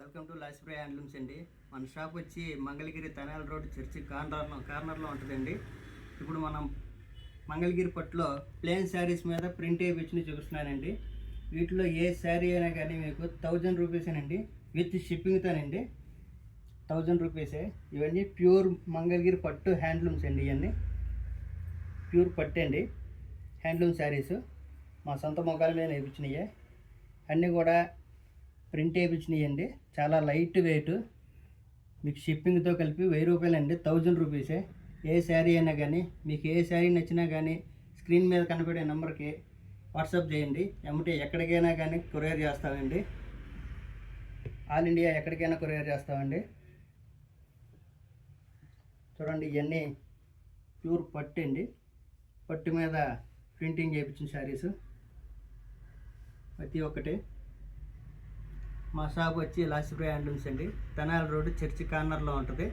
Welcome to లాస్ప్రే handlooms అండి. మన shop వచ్చి మంగళగిరి తెనాలి రోడ్ చర్చి కార్నర్లో ఉంటుందండి. ఇప్పుడు మనం మంగళగిరి పట్టులో ప్లెయిన్ శారీస్ మీద ప్రింట్ వేయించి చూపిస్తున్నానండి. వీటిలో ఏ శారీ అయినా కానీ మీకు 1000 రూపీసేనండి, విత్ షిప్పింగ్తోనండి. 1000 రూపీసే. ఇవన్నీ ప్యూర్ మంగళగిరి పట్టు హ్యాండ్లూమ్స్ అండి. ఇవన్నీ ప్యూర్ పట్టు అండి, హ్యాండ్లూమ్ శారీస్. మా సొంత మొగాల మీద వేయించినాయి. అన్నీ కూడా ప్రింట్ వేయించినాయండి. చాలా లైట్ వెయిట్. మీకు షిప్పింగ్తో కలిపి 1000 రూపాయలండి, 1000 రూపీసే. ఏ శారీ అయినా కానీ మీకు ఏ శారీ నచ్చినా కానీ స్క్రీన్ మీద కనపడే నెంబర్కి వాట్సాప్ చేయండి. ఏమంటే ఎక్కడికైనా కానీ కొరియర్ చేస్తామండి. ఆల్ ఇండియా ఎక్కడికైనా కొరియర్ చేస్తామండి. చూడండి, ఇవన్నీ ప్యూర్ పట్టు అండి. పట్టు మీద ప్రింటింగ్ చేయించిన శారీస్ ప్రతి ఒక్కటి. మా షాప్ వచ్చి లాస్ప్రే హ్యాండ్లూమ్స్ అండి, తెనాలి రోడ్ చర్చి కార్నర్లో ఉంటుంది.